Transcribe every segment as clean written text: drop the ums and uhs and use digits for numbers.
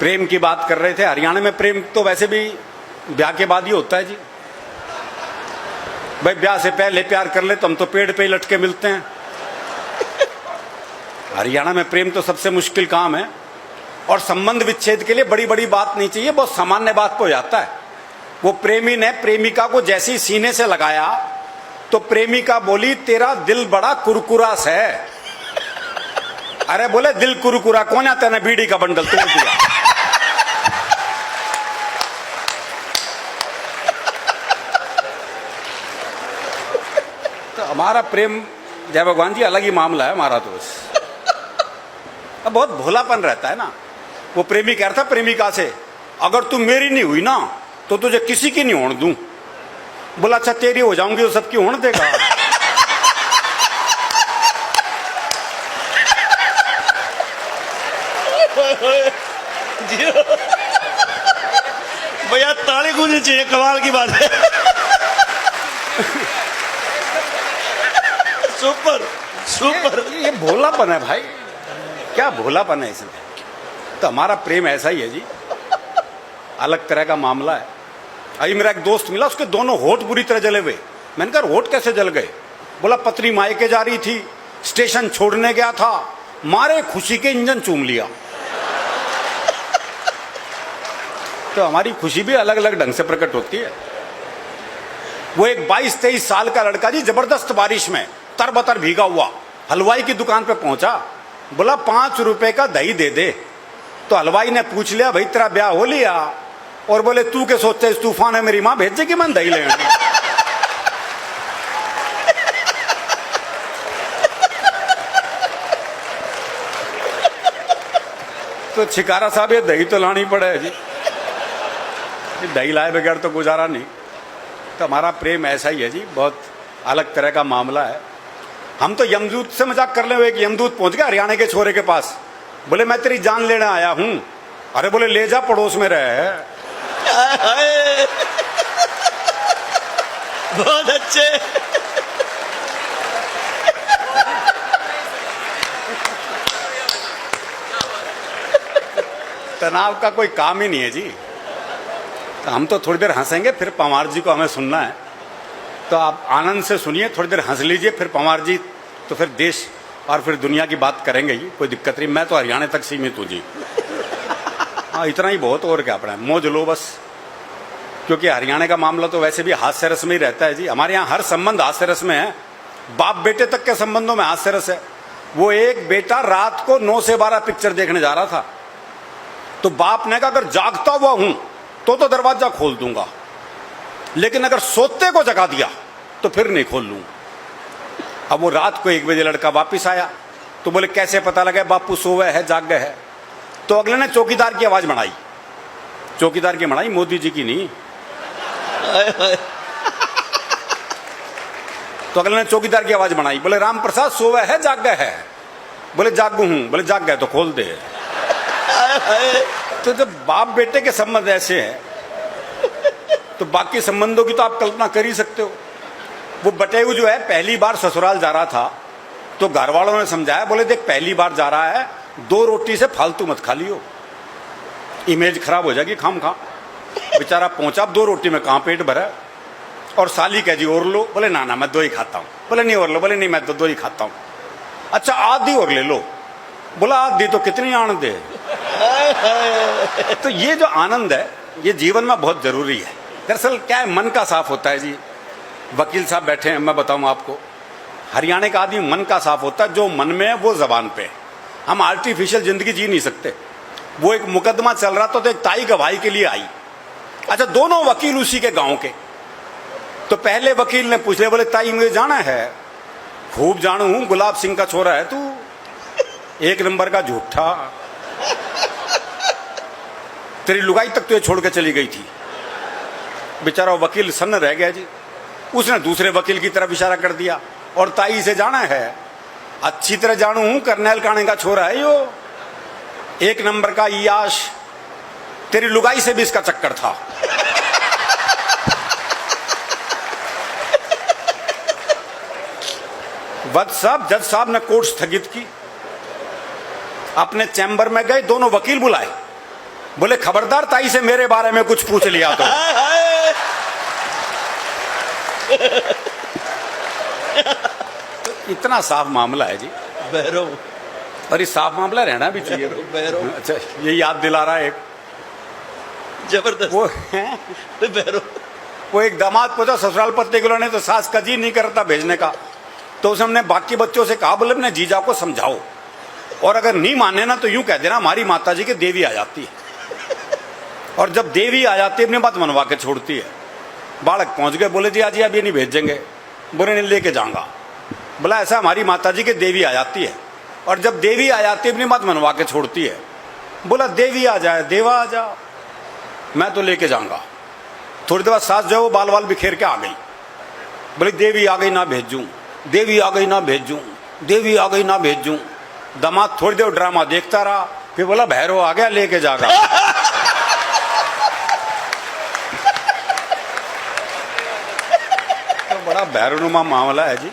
प्रेम की बात कर रहे थे। हरियाणा में प्रेम तो वैसे भी ब्याह के बाद ही होता है जी। भाई ब्याह से पहले प्यार कर ले तो हम तो पेड़ पे ही लटके मिलते हैं। हरियाणा में प्रेम तो सबसे मुश्किल काम है, और संबंध विच्छेद के लिए बड़ी बड़ी बात नहीं चाहिए, बहुत सामान्य बात पे हो जाता है। वो प्रेमी ने प्रेमिका को जैसे ही सीने से लगाया तो प्रेमिका बोली, तेरा दिल बड़ा कुरकुरा सा है। अरे बोले, दिल कुरकुरा कौन आता है ना, बीड़ी का बंडल तोड़ दिया। तो हमारा प्रेम जय भगवान जी अलग ही मामला है हमारा। तो अब बहुत भोलापन रहता है ना। वो प्रेमी कह रहा था प्रेमिका से, अगर तू मेरी नहीं हुई ना तो तुझे किसी की नहीं होने दूं। बोला, अच्छा तेरी हो जाऊंगी तो सबकी होने देगा। भैया ताली गूंजनी चाहिए, कमाल की बात है। Super super. ये भोलापन है भाई, क्या भोलापन है इसमें। तो हमारा प्रेम ऐसा ही है जी, अलग तरह का मामला है। अभी मेरा एक दोस्त मिला, उसके दोनों होठ बुरी तरह जले हुए। मैंने कहा होठ कैसे जल गए? बोला, पत्नी मायके जा रही थी, स्टेशन छोड़ने गया था, मारे खुशी के इंजन चूम लिया। तो हमारी खुशी भी अलग अलग ढंग से प्रकट होती है। वो एक 22-23 साल का लड़का जी, जबरदस्त बारिश में तरबतर भीगा हुआ हलवाई की दुकान पे पहुंचा। बोला, 5 रुपए का दही दे दे। तो हलवाई ने पूछ लिया, भाई तेरा ब्याह हो लिया? और बोले, तू के सोचते इस तूफान है मेरी मां भेजेगी मैं दही लेने। तो छिकारा साहब, ये दही तो लानी पड़े जी, दही लाए बगैर तो गुजारा नहीं। तो हमारा प्रेम ऐसा ही है जी, बहुत अलग तरह का मामला है। हम तो यमदूत से मजाक कर ले, एक यमदूत पहुंच गया हरियाणा के छोरे के पास। बोले, मैं तेरी जान लेने आया हूं। अरे बोले, ले जा, पड़ोस में रहे। बहुत अच्छे। तनाव का कोई काम ही नहीं है जी। तो हम तो थोड़ी देर हंसेंगे, फिर पंवार जी को हमें सुनना है। तो आप आनंद से सुनिए, थोड़ी देर हंस लीजिए, फिर पंवार जी तो फिर देश और फिर दुनिया की बात करेंगे ही, कोई दिक्कत नहीं। मैं तो हरियाणा तक सीमित हूँ जी। हाँ, इतना ही बहुत, और क्या पड़ा, मौज लो बस। क्योंकि हरियाणा का मामला तो वैसे भी हास्य रस में ही रहता है जी। हमारे यहाँ हर संबंध हास्य रस में है, बाप बेटे तक के संबंधों में हास्य रस है। वो एक बेटा रात को 9 से 12 पिक्चर देखने जा रहा था, तो बाप ने कहा, अगर जागता हुआ हूं तो दरवाजा खोल दूंगा, लेकिन अगर सोते को जगा दिया तो फिर नहीं खोल लूंगा। अब वो रात को 1 बजे लड़का वापिस आया, तो बोले, कैसे पता लगा बापू सोवे है जाग गए है? तो अगले ने चौकीदार की आवाज बनाई। चौकीदार की बनाई, मोदी जी की नहीं। तो अगले ने चौकीदार की आवाज बनाई, बोले, राम प्रसाद सोवे है जाग गए है? बोले, जागू हूं। बोले, जाग गए तो खोल दे। तो जब बाप बेटे के संबंध ऐसे हैं तो बाकी संबंधों की तो आप कल्पना कर ही सकते हो। वो बटेऊ जो है, पहली बार ससुराल जा रहा था, तो घर वालों ने समझाया, बोले, देख पहली बार जा रहा है, 2 रोटी से फालतू मत खा लियो, इमेज खराब हो जाएगी खाम खा। बेचारा पहुंचा, 2 रोटी में कहां पेट भरा। और साली कह जी, और लो? बोले, ना ना मैं 2 ही खाता हूं। बोले, नहीं और लो? बोले, नहीं मैं तो 2 ही खाता हूं। अच्छा आधी और ले लो। बोला, आधी तो कितनी आनंद है। तो ये जो आनंद है, ये जीवन में बहुत जरूरी है। दरअसल क्या है, मन का साफ होता है जी। वकील साहब बैठे हैं, मैं बताऊं आपको, हरियाणा का आदमी मन का साफ होता है, जो मन में है वो जबान पे है। हम आर्टिफिशियल जिंदगी जी नहीं सकते। वो एक मुकदमा चल रहा था, तो एक ताई गवाही के लिए आई। अच्छा, दोनों वकील उसी के गांव के। तो पहले वकील ने पूछ लिया, बोले, ताई मुझे जाना है? खूब जानू हूं, गुलाब सिंह का छोरा है तू, 1 नंबर का झूठा, तेरी लुगाई तक तुझे छोड़ के चली गई थी। बेचारा वकील सन्न रह गया जी। उसने दूसरे वकील की तरफ इशारा कर दिया, और ताई से जाना है? अच्छी तरह जानू हूं, करनैल काणे का छोरा है यो, 1 नंबर का इयाश, तेरी लुगाई से भी इसका चक्कर था। वक्त साहब, जज साहब ने कोर्ट स्थगित की, अपने चैम्बर में गए, दोनों वकील बुलाए, बोले खबरदार ताई से मेरे बारे में कुछ पूछ लिया तो। हाय, हाय। इतना साफ मामला है जी, भैरव और ये साफ मामला रहना भी चाहिए। भैरव अच्छा, ये याद दिला रहा है एक जबरदस्त वो भैरव। वो एक दामाद पूछा ससुराल पत्नी के ने तो सास का जी नहीं करता भेजने का, तो उसने हमने बाकी बच्चों से कहा बोले अपने जीजा को समझाओ, और अगर नहीं माने ना तो यूं कह देना हमारी माता जी की देवी आ जाती है, और जब देवी आ जाती है अपनी बात मनवा के छोड़ती है। बालक पहुंच गए, बोले जी आज अभी नहीं भेजेंगे, बोले नहीं लेके जाऊंगा। बोला ऐसा हमारी माता जी की देवी आ जाती है, और जब देवी आ जाती है अपनी बात मनवा के छोड़ती है। बोला देवी आ जाए देवा आ जा, मैं तो लेके जाऊंगा। थोड़ी देर बाद सास जो है वो बाल बाल बिखेर के आ गई, बोले देवी आ गई ना भेजूं, देवी आ गई ना भेजूं, देवी आ गई ना भेजूं। दामाद थोड़ी देर ड्रामा देखता रहा, फिर बोला भैरव आ गया लेके जागा। तो बड़ा भैरवनुमा मामला है जी।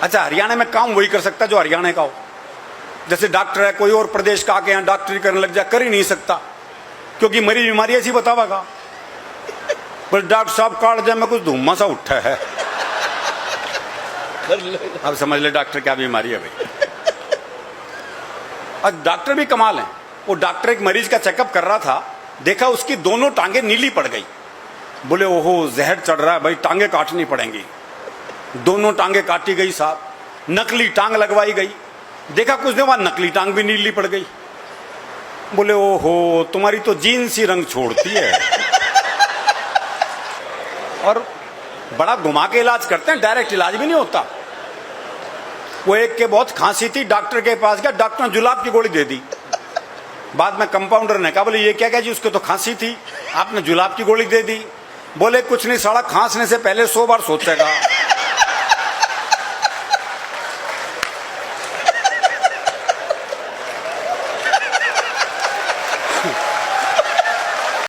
अच्छा, हरियाणा में काम वही कर सकता जो हरियाणा का हो। जैसे डॉक्टर है कोई और प्रदेश का आके यहाँ डॉक्टरी करने लग जाए, कर ही नहीं सकता, क्योंकि मरी बीमारी ऐसी बतावागा। पर डॉक्टर साहब काट जाए में कुछ धुम्मा सा उठा है, अब समझ ले डॉक्टर क्या बीमारी है भाई। अब डॉक्टर भी कमाल है। वो डॉक्टर एक मरीज का चेकअप कर रहा था, देखा उसकी दोनों टांगे नीली पड़ गई। बोले ओहो जहर चढ़ रहा है भाई, टांगे काटनी पड़ेंगी। दोनों टांगे काटी गई साहब, नकली टांग लगवाई गई। देखा कुछ देर बाद नकली टांग भी नीली पड़ गई। बोले ओहो तुम्हारी तो जीन्स ही रंग छोड़ती है। और बड़ा घुमा के इलाज करते हैं, डायरेक्ट इलाज भी नहीं होता। वो एक के बहुत खांसी थी, डॉक्टर के पास गया, डॉक्टर ने जुलाब की गोली दे दी। बाद में कंपाउंडर ने कहा बोले ये क्या जी, उसको तो खांसी थी, आपने जुलाब की गोली दे दी। बोले कुछ नहीं, साला खांसने से पहले 100 बार सोचेगा।